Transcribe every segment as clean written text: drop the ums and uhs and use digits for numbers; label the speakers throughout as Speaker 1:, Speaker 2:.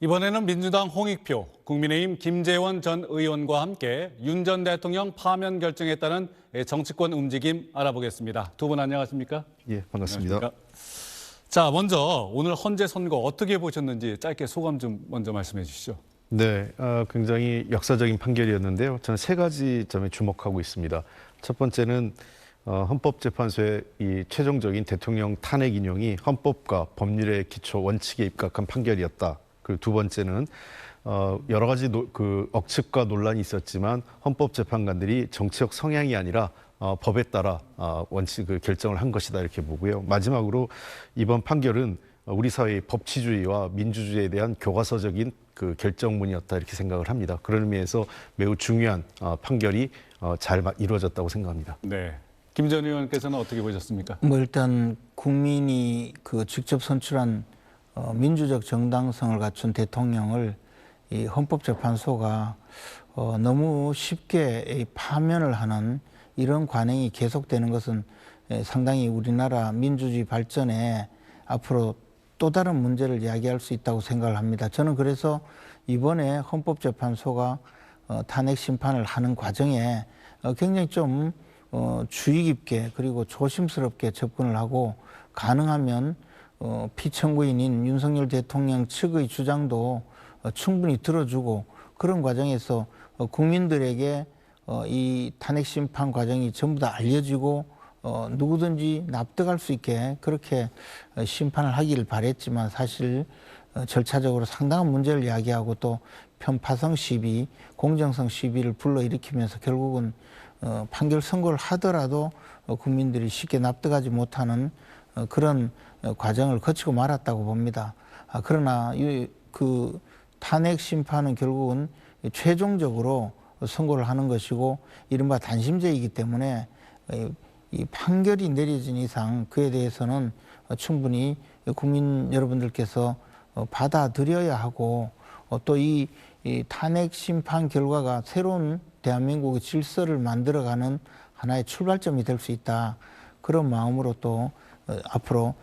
Speaker 1: 이번에는 민주당 홍익표, 국민의힘 김재원 전 의원과 함께 윤 전 대통령 파면 결정에 따른 정치권 움직임 알아보겠습니다. 두 분 안녕하십니까?
Speaker 2: 예, 반갑습니다.
Speaker 1: 안녕하십니까? 자, 먼저 오늘 헌재 선거 어떻게 보셨는지 짧게 소감 좀 먼저 말씀해 주시죠.
Speaker 2: 네, 굉장히 역사적인 판결이었는데요. 저는 세 가지 점에 주목하고 있습니다. 첫 번째는 헌법재판소의 이 최종적인 대통령 탄핵 인용이 헌법과 법률의 기초 원칙에 입각한 판결이었다. 그리고 두 번째는 여러 가지 억측과 논란이 있었지만 헌법재판관들이 정치적 성향이 아니라 법에 따라 원칙 결정을 한 것이다 이렇게 보고요. 마지막으로 이번 판결은 우리 사회의 법치주의와 민주주의에 대한 교과서적인 결정문이었다 이렇게 생각을 합니다. 그런 의미에서 매우 중요한 판결이 잘 이루어졌다고 생각합니다.
Speaker 1: 네, 김 전 의원께서는 어떻게 보셨습니까?
Speaker 3: 일단 국민이 직접 선출한 민주적 정당성을 갖춘 대통령을 이 헌법재판소가 너무 쉽게 파면을 하는 이런 관행이 계속되는 것은 상당히 우리나라 민주주의 발전에 앞으로 또 다른 문제를 야기할 수 있다고 생각을 합니다. 저는 그래서 이번에 헌법재판소가 탄핵 심판을 하는 과정에 굉장히 좀 주의 깊게 그리고 조심스럽게 접근을 하고 가능하면 피청구인인 윤석열 대통령 측의 주장도 충분히 들어주고 그런 과정에서 국민들에게 이 탄핵 심판 과정이 전부 다 알려지고 누구든지 납득할 수 있게 그렇게 심판을 하기를 바랬지만 사실 절차적으로 상당한 문제를 이야기하고 또 편파성 시비, 공정성 시비를 불러일으키면서 결국은 판결 선고를 하더라도 국민들이 쉽게 납득하지 못하는 그런 과정을 거치고 말았다고 봅니다. 그러나 그 탄핵 심판은 결국은 최종적으로 선고를 하는 것이고 이른바 단심제이기 때문에 이 판결이 내려진 이상 그에 대해서는 충분히 국민 여러분들께서 받아들여야 하고 또 이 탄핵 심판 결과가 새로운 대한민국의 질서를 만들어가는 하나의 출발점이 될 수 있다. 그런 마음으로 또 앞으로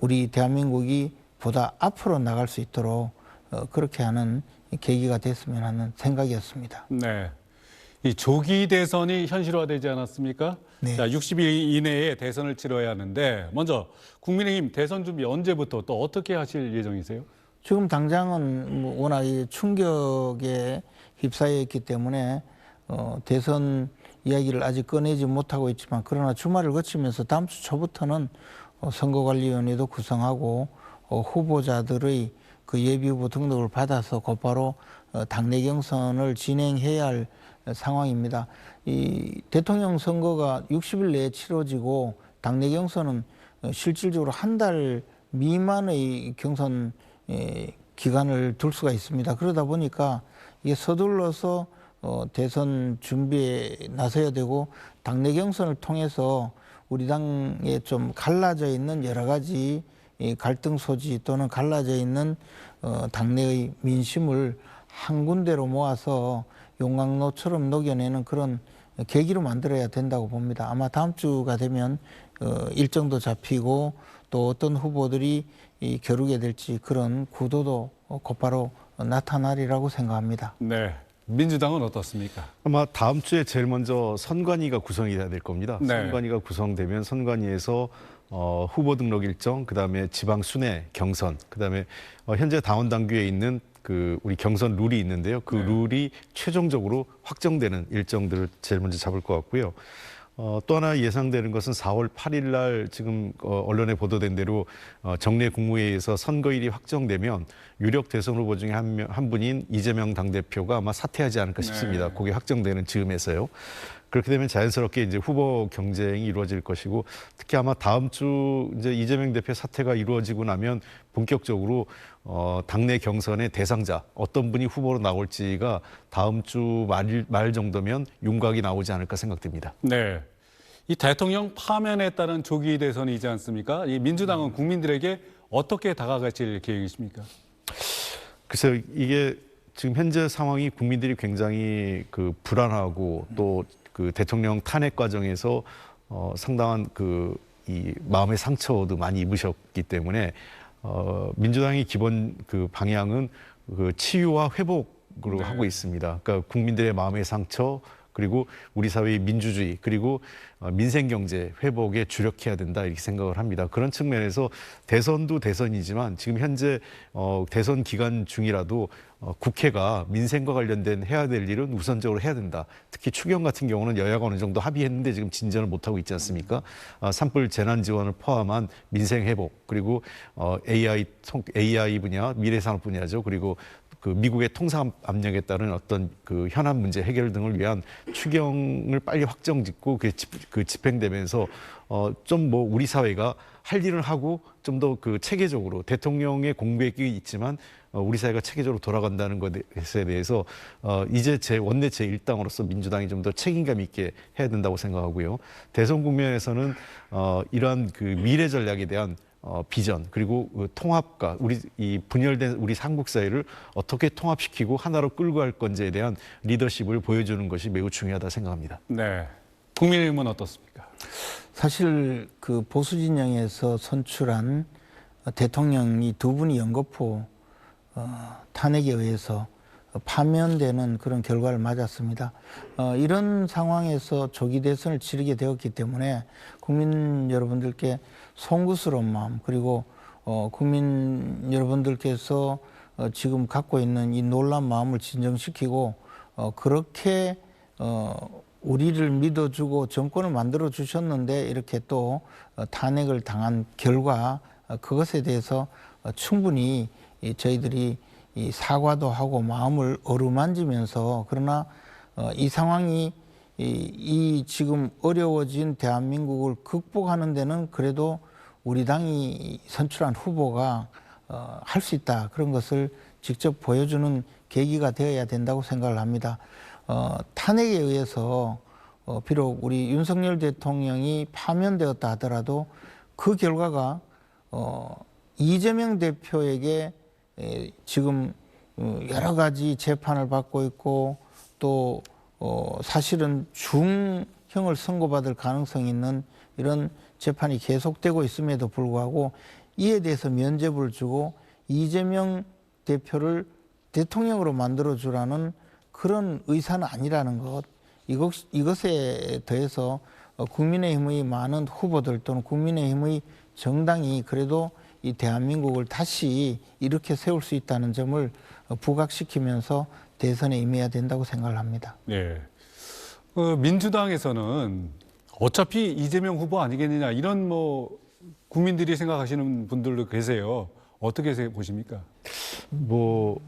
Speaker 3: 우리 대한민국이 보다 앞으로 나갈 수 있도록 그렇게 하는 계기가 됐으면 하는 생각이었습니다.
Speaker 1: 네, 이 조기 대선이 현실화되지 않았습니까?
Speaker 3: 네.
Speaker 1: 자, 60일 이내에 대선을 치러야 하는데 먼저 국민의힘 대선 준비 언제부터 또 어떻게 하실 예정이세요?
Speaker 3: 지금 당장은 워낙 충격에 휩싸여 있기 때문에 대선 이야기를 아직 꺼내지 못하고 있지만 그러나 주말을 거치면서 다음 주 초부터는 선거관리위원회도 구성하고 후보자들의 그 예비후보 등록을 받아서 곧바로 당내 경선을 진행해야 할 상황입니다. 이 대통령 선거가 60일 내에 치러지고 당내 경선은 실질적으로 한 달 미만의 경선 기간을 둘 수가 있습니다. 그러다 보니까 이게 서둘러서 대선 준비에 나서야 되고 당내 경선을 통해서 우리 당에 좀 갈라져 있는 여러 가지 갈등 소지 또는 갈라져 있는 당내의 민심을 한 군데로 모아서 용광로처럼 녹여내는 그런 계기로 만들어야 된다고 봅니다. 아마 다음 주가 되면 일정도 잡히고 또 어떤 후보들이 겨루게 될지 그런 구도도 곧바로 나타나리라고 생각합니다.
Speaker 1: 네, 민주당은 어떻습니까?
Speaker 2: 아마 다음 주에 제일 먼저 선관위가 구성이 돼야 될 겁니다.
Speaker 1: 네.
Speaker 2: 선관위가 구성되면 선관위에서 후보 등록 일정, 그다음에 지방 순회 경선, 그다음에 현재 당원 당규에 있는 우리 경선 룰이 있는데요. 그
Speaker 1: 네.
Speaker 2: 룰이 최종적으로 확정되는 일정들을 제일 먼저 잡을 것 같고요. 또 하나 예상되는 것은 4월 8일 날 지금 언론에 보도된 대로 정례 국무회의에서 선거일이 확정되면 유력 대선 후보 중에 한 분인 이재명 당대표가 아마 사퇴하지 않을까 싶습니다.
Speaker 1: 네.
Speaker 2: 그게 확정되는 즈음에서요. 그렇게 되면 자연스럽게 이제 후보 경쟁이 이루어질 것이고 특히 아마 다음 주 이제 이재명 대표 사퇴가 이루어지고 나면 본격적으로 당내 경선의 대상자 어떤 분이 후보로 나올지가 다음 주 말 정도면 윤곽이 나오지 않을까 생각됩니다.
Speaker 1: 네, 이 대통령 파면에 따른 조기 대선이지 않습니까? 이 민주당은 국민들에게 어떻게 다가가실 계획이십니까?
Speaker 2: 글쎄요, 이게 지금 현재 상황이 국민들이 굉장히 불안하고 또 대통령 탄핵 과정에서 상당한 이 마음의 상처도 많이 입으셨기 때문에 민주당의 기본 그 방향은 그 치유와 회복으로 하고 있습니다. 그러니까 국민들의 마음의 상처, 그리고 우리 사회의 민주주의, 그리고 민생경제 회복에 주력해야 된다 이렇게 생각을 합니다. 그런 측면에서 대선도 대선이지만 지금 현재 대선 기간 중이라도 국회가 민생과 관련된 해야 될 일은 우선적으로 해야 된다. 특히 추경 같은 경우는 여야가 어느 정도 합의했는데 지금 진전을 못하고 있지 않습니까? 산불 재난 지원을 포함한 민생 회복, 그리고 AI 분야, 미래산업 분야죠. 그리고 그 미국의 통상 압력에 따른 어떤 그 현안 문제 해결 등을 위한 추경을 빨리 확정짓고 그 집행되면서 좀 뭐 우리 사회가 할 일을 하고 좀 더 그 체계적으로 대통령의 공백이 있지만 우리 사회가 체계적으로 돌아간다는 것에 대해서 이제 원내 제1당으로서 민주당이 좀 더 책임감 있게 해야 된다고 생각하고요. 대선 국면에서는 이러한 그 미래 전략에 대한 비전, 그리고 그 통합과 이 분열된 우리 한국 사회를 어떻게 통합시키고 하나로 끌고 갈 건지에 대한 리더십을 보여주는 것이 매우 중요하다 생각합니다.
Speaker 1: 네. 국민의힘은 어떻습니까?
Speaker 3: 사실 그 보수 진영에서 선출한 대통령이 두 분이 연거푸 탄핵에 의해서 파면되는 그런 결과를 맞았습니다. 이런 상황에서 조기 대선을 치르게 되었기 때문에 국민 여러분들께 송구스러운 마음, 그리고 국민 여러분들께서 지금 갖고 있는 이 놀란 마음을 진정시키고 그렇게 우리를 믿어주고 정권을 만들어 주셨는데 이렇게 또 탄핵을 당한 결과 그것에 대해서 충분히 저희들이 이 사과도 하고 마음을 어루만지면서, 그러나 이 상황이 이 지금 어려워진 대한민국을 극복하는 데는 그래도 우리 당이 선출한 후보가 할 수 있다, 그런 것을 직접 보여주는 계기가 되어야 된다고 생각을 합니다. 탄핵에 의해서 비록 우리 윤석열 대통령이 파면되었다 하더라도 그 결과가 이재명 대표에게 지금 여러 가지 재판을 받고 있고 또 사실은 중형을 선고받을 가능성이 있는 이런 재판이 계속되고 있음에도 불구하고 이에 대해서 면죄부를 주고 이재명 대표를 대통령으로 만들어주라는 그런 의사는 아니라는 것, 이것에 더해서 국민의힘의 많은 후보들 또는 국민의힘의 정당이 그래도 이 대한민국을 다시 이렇게 세울 수 있다는 점을 부각시키면서 대선에 임해야 된다고 생각을 합니다.
Speaker 1: 네. 민주당에서는 어차피 이재명 후보 아니겠느냐 이런 뭐 국민들이 생각하시는 분들도 계세요. 어떻게 보십니까?
Speaker 2: 뭐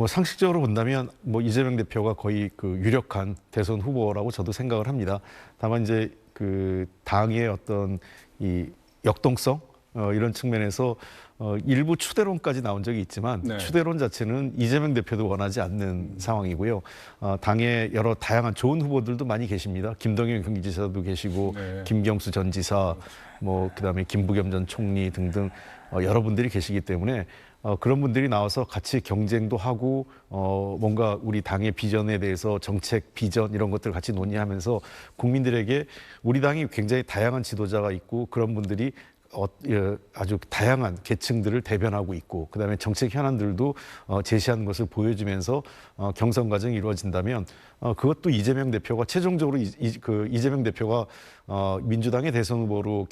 Speaker 2: 상식적으로 본다면 뭐 이재명 대표가 거의 그 유력한 대선 후보라고 저도 생각을 합니다. 다만 이제 그 당의 어떤 이 역동성 이런 측면에서 일부 추대론까지 나온 적이 있지만
Speaker 1: 네.
Speaker 2: 추대론 자체는 이재명 대표도 원하지 않는 상황이고요. 당의 여러 다양한 좋은 후보들도 많이 계십니다. 김동연 경기지사도 계시고
Speaker 1: 네.
Speaker 2: 김경수 전 지사, 뭐 그다음에 김부겸 전 총리 등등 여러분들이 계시기 때문에 그런 분들이 나와서 같이 경쟁도 하고 뭔가 우리 당의 비전에 대해서 정책 비전 이런 것들 같이 논의하면서 국민들에게 우리 당이 굉장히 다양한 지도자가 있고 그런 분들이 아주 다양한 계층들을 대변하고 있고 그다음에 정책 현안들도 제시하는 것을 보여주면서 경선 과정이 이루어진다면 그것도 이재명 대표가 최종적으로 이재명 대표가 민주당의 대선 후보로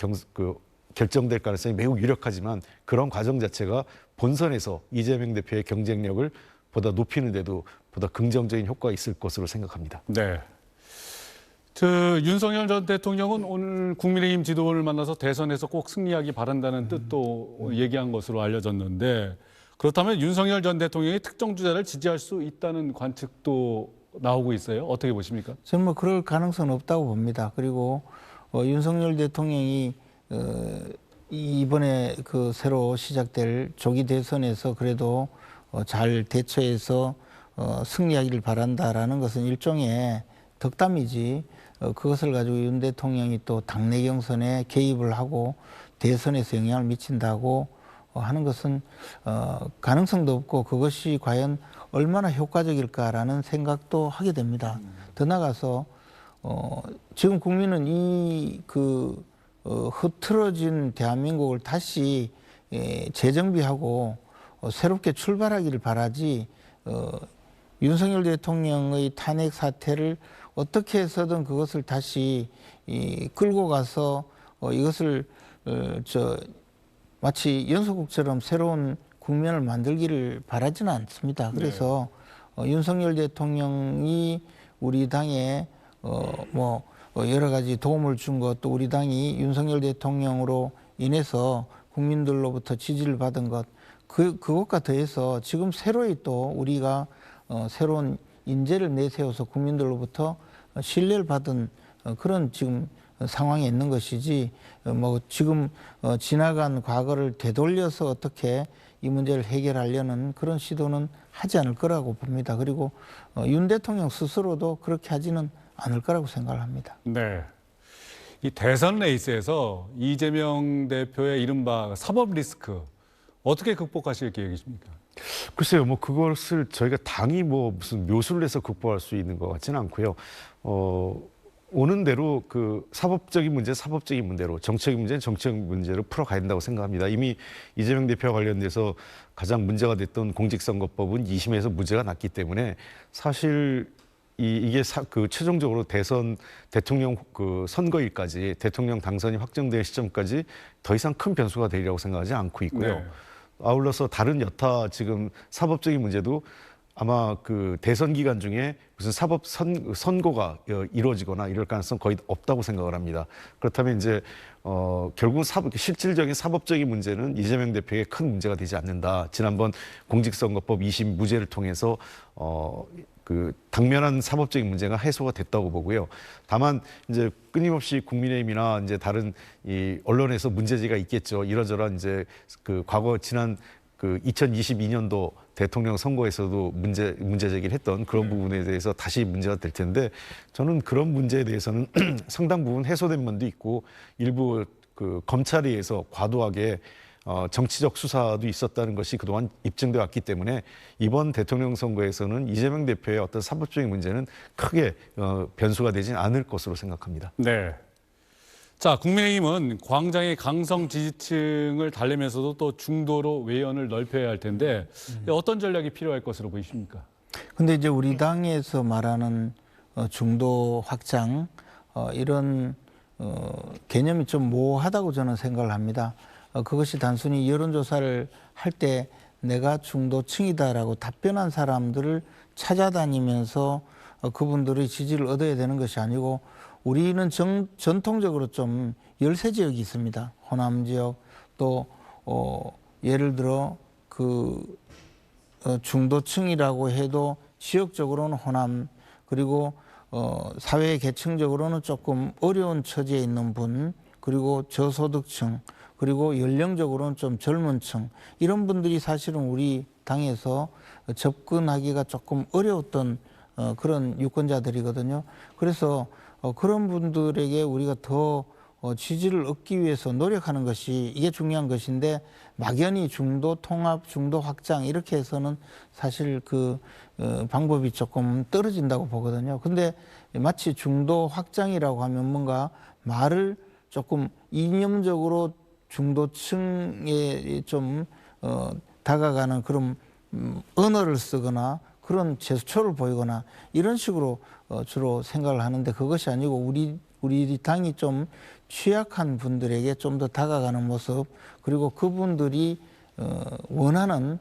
Speaker 2: 결정될 가능성이 매우 유력하지만 그런 과정 자체가 본선에서 이재명 대표의 경쟁력을 보다 높이는 데도 보다 긍정적인 효과가 있을 것으로 생각합니다.
Speaker 1: 네. 윤석열 전 대통령은 오늘 국민의힘 지도부를 만나서 대선에서 꼭 승리하기 바란다는 뜻도 얘기한 것으로 알려졌는데, 그렇다면 윤석열 전 대통령이 특정 주자를 지지할 수 있다는 관측도 나오고 있어요. 어떻게 보십니까?
Speaker 3: 저는 뭐 그럴 가능성은 없다고 봅니다. 그리고 윤석열 대통령이 이번에 그 새로 시작될 조기 대선에서 그래도 잘 대처해서 승리하기를 바란다라는 것은 일종의 덕담이지, 그것을 가지고 윤 대통령이 또 당내 경선에 개입을 하고 대선에서 영향을 미친다고 하는 것은 가능성도 없고 그것이 과연 얼마나 효과적일까라는 생각도 하게 됩니다. 더 나아가서 지금 국민은 흐트러진 대한민국을 다시 재정비하고 새롭게 출발하기를 바라지 윤석열 대통령의 탄핵 사태를 어떻게 해서든 그것을 다시 끌고 가서 이것을 마치 연소국처럼 새로운 국면을 만들기를 바라지는 않습니다. 그래서 윤석열 대통령이 우리 당에 여러 가지 도움을 준 것, 또 우리 당이 윤석열 대통령으로 인해서 국민들로부터 지지를 받은 것, 그것과 더해서 지금 새로이 또 우리가 새로운 인재를 내세워서 국민들로부터 신뢰를 받은 그런 지금 상황에 있는 것이지, 지금 지나간 과거를 되돌려서 어떻게 이 문제를 해결하려는 그런 시도는 하지 않을 거라고 봅니다. 그리고 윤 대통령 스스로도 그렇게 하지는 않을 거라고 생각을 합니다.
Speaker 1: 네. 이 대선 레이스에서 이재명 대표의 이른바 사법 리스크 어떻게 극복하실 계획이십니까?
Speaker 2: 글쎄요, 그것을 저희가 당이 무슨 묘수를 해서 극복할 수 있는 것 같지는 않고요. 오는 대로 그 사법적인 문제, 사법적인 문제로, 정책적인 문제는 정책적인 문제로 풀어가야 된다고 생각합니다. 이미 이재명 대표와 관련돼서 가장 문제가 됐던 공직선거법은 2심에서 무죄가 났기 때문에 사실 이게 최종적으로 대통령 선거일까지 대통령 당선이 확정될 시점까지 더 이상 큰 변수가 되리라고 생각하지 않고 있고요.
Speaker 1: 네.
Speaker 2: 아울러서 다른 여타 지금 사법적인 문제도 아마 그 대선 기간 중에 무슨 선고가 이루어지거나 이럴 가능성 거의 없다고 생각을 합니다. 그렇다면 이제 결국은 실질적인 사법적인 문제는 이재명 대표에게 큰 문제가 되지 않는다. 지난번 공직선거법 2심 무죄를 통해서 당면한 사법적인 문제가 해소가 됐다고 보고요. 다만 이제 끊임없이 국민의힘이나 이제 다른 이 언론에서 문제제기가 있겠죠. 이러저러한 이제 과거 지난 2022년도 대통령 선거에서도 문제 제기를 했던 그런 부분에 대해서 다시 문제가 될 텐데, 저는 그런 문제에 대해서는 상당 부분 해소된 면도 있고, 일부 검찰에 의해서 과도하게 정치적 수사도 있었다는 것이 그동안 입증돼 왔기 때문에 이번 대통령 선거에서는 이재명 대표의 어떤 사법적인 문제는 크게 변수가 되진 않을 것으로 생각합니다.
Speaker 1: 네. 자, 국민의힘은 광장의 강성 지지층을 달래면서도 또 중도로 외연을 넓혀야 할 텐데 어떤 전략이 필요할 것으로 보이십니까?
Speaker 3: 근데 이제 우리 당에서 말하는 중도 확장 이런 개념이 좀 모호하다고 저는 생각을 합니다. 그것이 단순히 여론조사를 할 때 내가 중도층이다라고 답변한 사람들을 찾아다니면서 그분들의 지지를 얻어야 되는 것이 아니고, 우리는 전통적으로 좀 열세 지역이 있습니다. 호남 지역, 또 예를 들어 중도층이라고 해도 지역적으로는 호남, 그리고 사회 계층적으로는 조금 어려운 처지에 있는 분, 그리고 저소득층, 그리고 연령적으로는 좀 젊은 층, 이런 분들이 사실은 우리 당에서 접근하기가 조금 어려웠던 그런 유권자들이거든요. 그래서 그런 분들에게 우리가 더 지지를 얻기 위해서 노력하는 것이 이게 중요한 것인데, 막연히 중도 통합, 중도 확장 이렇게 해서는 사실 방법이 조금 떨어진다고 보거든요. 근데 마치 중도 확장이라고 하면 뭔가 말을 조금 이념적으로 중도층에 좀 다가가는 그런 언어를 쓰거나 그런 제스처를 보이거나 이런 식으로 주로 생각을 하는데, 그것이 아니고 우리 당이 좀 취약한 분들에게 좀 더 다가가는 모습, 그리고 그분들이 원하는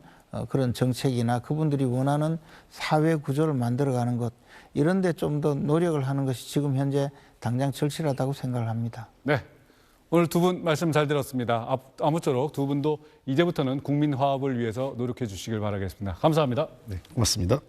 Speaker 3: 그런 정책이나 그분들이 원하는 사회 구조를 만들어가는 것, 이런 데 좀 더 노력을 하는 것이 지금 현재 당장 절실하다고 생각을 합니다.
Speaker 1: 네. 오늘 두 분 말씀 잘 들었습니다. 아무쪼록 두 분도 이제부터는 국민 화합을 위해서 노력해 주시길 바라겠습니다. 감사합니다.
Speaker 2: 네, 고맙습니다.